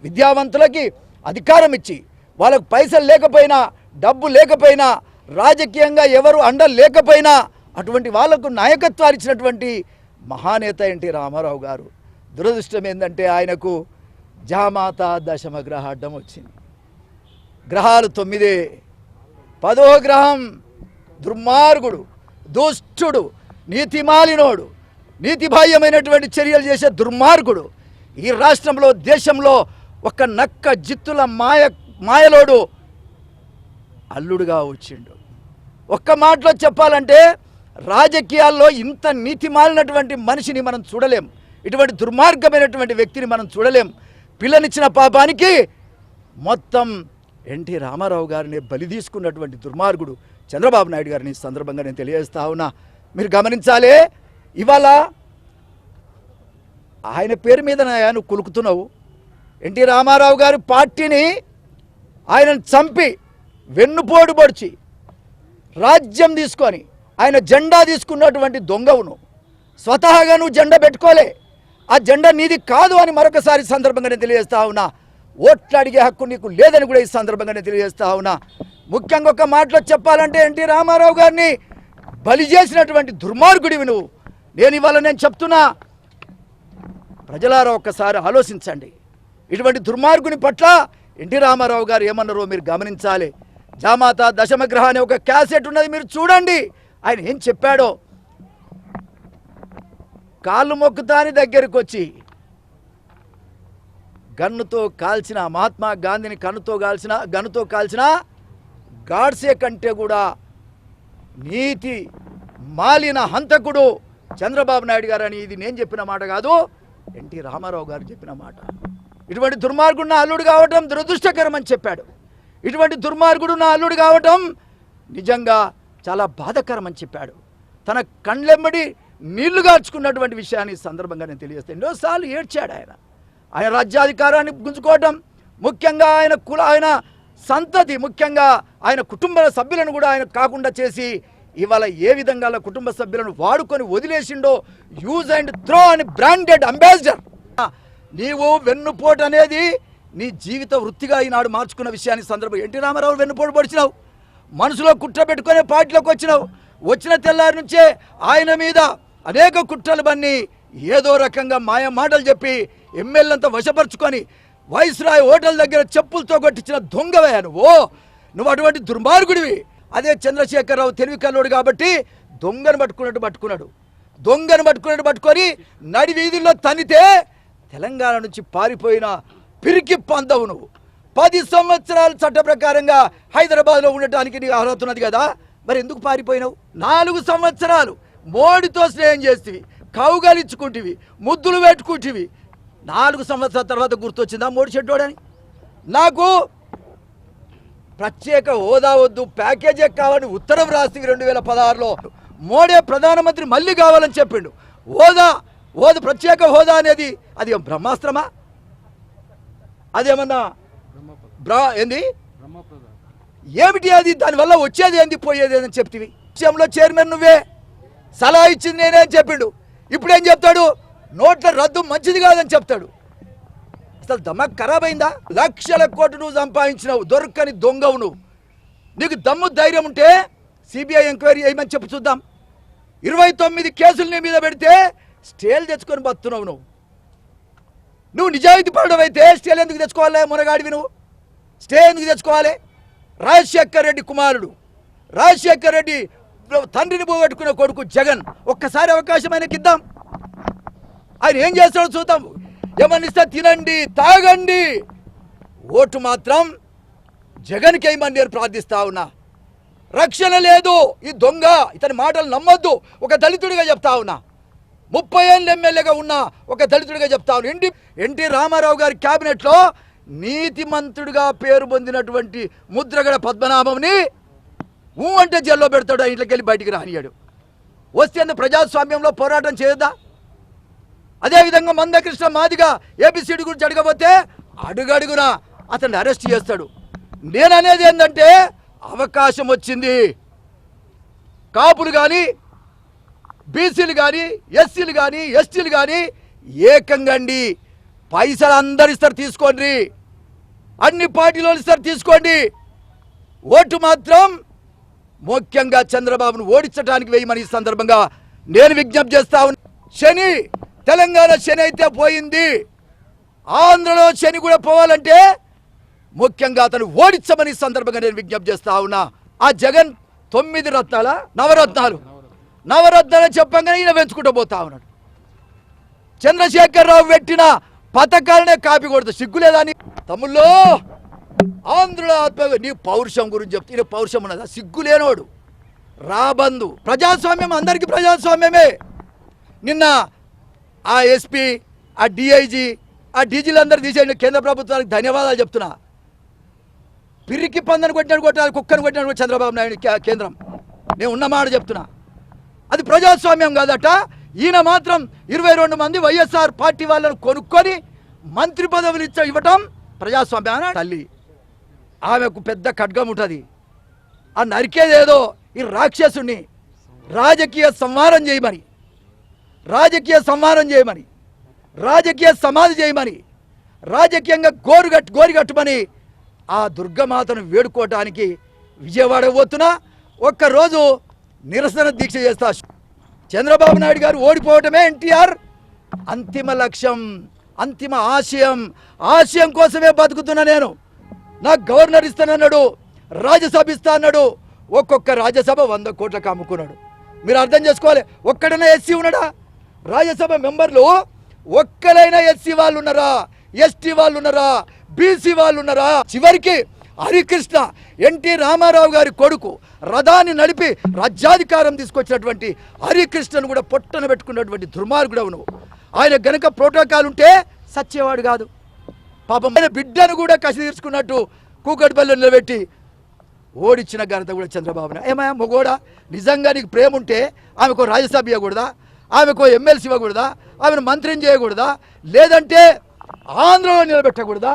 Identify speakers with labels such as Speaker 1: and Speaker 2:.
Speaker 1: విద్యావంతులకి అధికారం ఇచ్చి వాళ్ళకు పైసలు లేకపోయినా డబ్బు లేకపోయినా రాజకీయంగా ఎవరు అండ లేకపోయినా అటువంటి వాళ్లకు నాయకత్వాలు ఇచ్చినటువంటి మహానేత ఎన్టీ రామారావు గారు. దురదృష్టం ఏంటంటే ఆయనకు జామాత దశమగ్రహ అడ్డం వచ్చింది. గ్రహాలు 9, 10వ గ్రహం దుర్మార్గుడు, దుష్టుడు, నీతిమాలినోడు, నీతిబాహ్యమైనటువంటి చర్యలు చేసే దుర్మార్గుడు ఈ రాష్ట్రంలో దేశంలో ఒక నక్క జిత్తుల మాయలోడు అల్లుడుగా వచ్చిండు. ఒక్క మాటలో చెప్పాలంటే రాజకీయాల్లో ఇంత నీతిమాలినటువంటి మనిషిని మనం చూడలేం, ఇటువంటి దుర్మార్గమైనటువంటి వ్యక్తిని మనం చూడలేం. పిల్లనిచ్చిన పాపానికి మొత్తం ఎన్టీ రామారావు గారిని బలి తీసుకున్నటువంటి దుర్మార్గుడు చంద్రబాబు నాయుడు గారిని ఈ సందర్భంగా నేను తెలియజేస్తా ఉన్నా. మీరు గమనించాలి, ఇవాళ ఆయన పేరు మీద నువ్వు కులుకుతున్నావు. ఎన్టీ రామారావు గారి పార్టీని ఆయనను చంపి వెన్నుపోటు పొడిచి రాజ్యం తీసుకొని ఆయన జెండా తీసుకున్నటువంటి దొంగవును. స్వతహాగా నువ్వు జెండా పెట్టుకోలే, ఆ జెండా నీది కాదు అని మరొకసారి సందర్భంగా నేను తెలియజేస్తా ఉన్నా. ఓట్లు అడిగే హక్కు నీకు లేదని కూడా ఈ సందర్భంగా నేను తెలియజేస్తా ఉన్నా. ముఖ్యంగా ఒక మాటలో చెప్పాలంటే ఎన్టీ రామారావు గారిని బలి చేసినటువంటి దుర్మార్గుడివి నువ్వు. నేను చెప్తున్నా, ప్రజలారా ఒక్కసారి ఆలోచించండి. ఇటువంటి దుర్మార్గుని పట్ల ఎన్టీ రామారావు గారు ఏమన్నారో మీరు గమనించాలి. జామాత దశమగ్రహ అనే ఒక క్యాసెట్ ఉన్నది, మీరు చూడండి. ఆయన ఏం చెప్పాడో, కాళ్ళు మొక్కుతాని దగ్గరికి వచ్చి గన్నుతో కాల్చిన మహాత్మా గాంధీని గన్నుతో కాల్చిన గాడ్సే కంటే కూడా నీతి మాలిన హంతకుడు చంద్రబాబు నాయుడు గారు అని ఇది నేను చెప్పిన మాట కాదు, ఎన్టీ రామారావు గారు చెప్పిన మాట. ఇటువంటి దుర్మార్గుడు నా అల్లుడు కావటం దురదృష్టకరం అని చెప్పాడు. ఇటువంటి దుర్మార్గుడు నా అల్లుడు కావటం నిజంగా చాలా బాధాకరం అని చెప్పాడు. తన కండ్లెమ్మడి నీళ్లు గార్చుకున్నటువంటి విషయాన్ని సందర్భంగా నేను తెలియజేస్తాను. ఎన్నోసార్లు ఏడ్చాడు ఆయన రాజ్యాధికారాన్ని గుంజుకోవటం, ముఖ్యంగా ఆయన సంతతి, ముఖ్యంగా ఆయన కుటుంబ సభ్యులను కూడా ఆయన కాకుండా చేసి ఇవాళ ఏ విధంగా కుటుంబ సభ్యులను వాడుకొని వదిలేసిండో, యూజ్ అండ్ త్రో అని బ్రాండెడ్ అంబాసిడర్. నీవు వెన్నుపోటు అనేది నీ జీవిత వృత్తిగా ఈనాడు మార్చుకున్న విషయాన్ని సందర్భం. ఎన్టీ రామారావు వెన్నుపోటు పొడిచినావు, మనసులో కుట్ర పెట్టుకునే పార్టీలోకి వచ్చినావు. వచ్చిన తెల్లారి నుంచే ఆయన మీద అనేక కుట్రలు బన్ని ఏదో రకంగా మాయ మాటలు చెప్పి ఎమ్మెల్యేలంతా వశపరుచుకొని వైస్రాయ్ హోటల్ దగ్గర చెప్పులతో కొట్టించిన దొంగవయ్యా నువ్వు అటువంటి దుర్మార్గుడివి. అదే చంద్రశేఖరరావు తెలివి కల్లోడు కాబట్టి దొంగను పట్టుకొని నడి వీధుల్లో తనితే తెలంగాణ నుంచి పారిపోయిన పిరికి పందవు నువ్వు. 10 సంవత్సరాలు చట్ట ప్రకారంగా హైదరాబాద్లో ఉండటానికి నీకు అర్హత ఉన్నది కదా, మరి ఎందుకు పారిపోయినావు? 4 సంవత్సరాలు మోడీతో స్నేహం చేస్తేవి, కౌగలించుకుంటేవి, ముద్దులు పెట్టుకుంటేవి. 4 సంవత్సరాల తర్వాత గుర్తొచ్చిందా మోడీ చెడ్డోడని? నాకు ప్రత్యేక హోదా వద్దు, ప్యాకేజీ కావాలని ఉత్తరం రాసి 2016లో మోడీ ప్రధానమంత్రి మళ్ళీ కావాలని చెప్పిండు. హోదా ప్రత్యేక హోదా అనేది అది బ్రహ్మాస్త్రమా? అదేమన్నా ఏంది ఏమిటి? అది దానివల్ల వచ్చేది ఏంది, పోయేది ఏందని చెప్తివి. విషయంలో చైర్మన్ నువ్వే, సలహా ఇచ్చింది నేనే అని చెప్పిండు. ఇప్పుడేం చెప్తాడు? నోట్ల రద్దు మంచిది కాదని చెప్తాడు. అసలు దమ్మకు ఖరాబ్ అయిందా? లక్షల కోట్లు నువ్వు సంపాదించినావు, దొరకని దొంగవు నువ్వు. నీకు దమ్ము ధైర్యం ఉంటే సిబిఐ ఎంక్వైరీ చేయమని చెప్పు చూద్దాం. 29 కేసులు నీ మీద పెడితే స్టేలు తెచ్చుకొని బతున్నావు నువ్వు నిజాయితీ పడడం అయితే స్టేలు ఎందుకు తెచ్చుకోవాలి? మునగాడివి నువ్వు స్టే ఎందుకు తెచ్చుకోవాలి? రాజశేఖర్ రెడ్డి కుమారుడు, రాజశేఖర్ రెడ్డి తండ్రిని పోగొట్టుకున్న కొడుకు జగన్, ఒక్కసారి అవకాశం ఆయనకి ఇద్దాం. ఆయన ఏం చేస్తాడో చూద్దాం. ఏమన్నా ఇస్తే తినండి, తాగండి, ఓటు మాత్రం జగన్కి వేయమని నేను ప్రార్థిస్తా ఉన్నా. రక్షణ లేదు, ఈ దొంగ ఇతని మాటలు నమ్మొద్దు. ఒక దళితుడిగా చెప్తా ఉన్నా, 30 ఏళ్ళ ఎమ్మెల్యేగా ఉన్నా ఒక దళితుడిగా చెప్తా ఉన్నా. ఎన్టీ రామారావు గారి క్యాబినెట్లో నీతిమంతుడిగా పేరు పొందినటువంటి ముద్రగడ పద్మనాభంని అంటే జైల్లో పెడతాడు, ఇంట్లోకి వెళ్ళి బయటికి రానియాడు. వస్తే ప్రజాస్వామ్యంలో పోరాటం చేయొద్దా? అదేవిధంగా మందకృష్ణ మాదిగా ఏబిసిడి గురించి అడగబోతే అడుగడుగున అతన్ని అరెస్ట్ చేస్తాడు. నేననేది ఏంటంటే అవకాశం వచ్చింది, కాపులు కానీ, బీసీలు కానీ, ఎస్సీలు కానీ, ఎస్టీలు కానీ ఏకంగా పైసలు అందరు ఇస్తారు తీసుకోండి, అన్ని పార్టీలు ఇస్తారు తీసుకోండి. ఓటు మాత్రం ముఖ్యంగా చంద్రబాబును ఓడించడానికి వేయమని ఈ సందర్భంగా నేను విజ్ఞప్తి చేస్తా ఉన్నా. శని తెలంగాణ శని అయితే పోయింది, ఆంధ్రలో శని కూడా పోవాలంటే ముఖ్యంగా అతను ఓడించమని సందర్భంగా నేను విజ్ఞప్తి చేస్తా ఉన్నా. ఆ జగన్ 9 రత్నాల నవరత్నాలు చెప్పంగానే ఈయన పెంచుకుంటూ పోతా ఉన్నాడు. చంద్రశేఖరరావు పెట్టిన పథకాలనే కాపీ కొడుతూ సిగ్గులేదా నీ తమ్ముళ్ళో? ఆంధ్రుల ఆత్మ నీ పౌరుషం గురించి చెప్తే ఈయన పౌరుషం ఉన్నదా? సిగ్గులేనోడు రాబందు. ప్రజాస్వామ్యం అందరికీ ప్రజాస్వామ్యమే. నిన్న ఆ ఎస్పీ, ఆ డిఐజీ, ఆ డీజీలందరూ తీసేయండి. కేంద్ర ప్రభుత్వానికి ధన్యవాదాలు చెప్తున్నా. పిరికి పందని కొట్టినాడు కొట్టాలి, కుక్కను కొట్టినాడు చంద్రబాబు నాయుడు కేంద్రం. నేను ఉన్నమాట చెప్తున్నా. అది ప్రజాస్వామ్యం కాదట. ఈయన మాత్రం 22 మంది వైఎస్ఆర్ పార్టీ వాళ్ళను కొనుక్కొని మంత్రి పదవులు ఇవ్వటం ప్రజాస్వామ్యాన తల్లి. ఆమెకు పెద్ద ఖడ్గం ఉంటుంది. ఆ నరికేదేదో ఈ రాక్షసుని రాజకీయ సంహారం చేయమని, రాజకీయ సమాధి చేయమని, రాజకీయంగా గోరిగట్టుమని ఆ దుర్గమాతను వేడుకోవటానికి విజయవాడ పోతున్నా. ఒక్కరోజు నిరసన దీక్ష చేస్తా. చంద్రబాబు నాయుడు గారు ఓడిపోవటమే ఎన్టీఆర్ అంతిమ లక్ష్యం, అంతిమ ఆశయం కోసమే బతుకుతున్నా నేను. నాకు గవర్నర్ ఇస్తానన్నాడు, రాజ్యసభ ఇస్తా అన్నాడు. ఒక్కొక్క రాజ్యసభ 100 కోట్లకు అమ్ముకున్నాడు. మీరు అర్థం చేసుకోవాలి. ఒక్కడైనా ఎస్సీ ఉన్నాడా? రాజ్యసభ మెంబర్లు ఒక్కలైనా ఎస్సీ వాళ్ళు ఉన్నారా? ఎస్టీ వాళ్ళు ఉన్నారా? బీసీ వాళ్ళు ఉన్నారా? చివరికి హరికృష్ణ, ఎన్టీ రామారావు గారి కొడుకు, రథాన్ని నడిపి రాజ్యాధికారం తీసుకొచ్చినటువంటి హరికృష్ణను కూడా పొట్టన పెట్టుకున్నటువంటి దుర్మార్గుడు నువ్వు. ఆయన గనక ప్రోటోకాల్ ఉంటే సచ్చేవాడు కాదు. పాపం ఆయన బిడ్డను కూడా కసి తీర్చుకున్నట్టు కూకట్పల్లి నిలబెట్టి ఓడిచ్చిన ఘనత కూడా చంద్రబాబున. ఏమయ్యా మొగోడా, నిజంగా నీకు ప్రేమ ఉంటే ఆమెకు రాజ్యసభ ఇవ్వకూడదా? ఆమెకు ఎమ్మెల్సీ ఇవ్వకూడదా? ఆమెను మంత్రిని చేయకూడదా? లేదంటే ఆంధ్రలో నిలబెట్టకూడదా?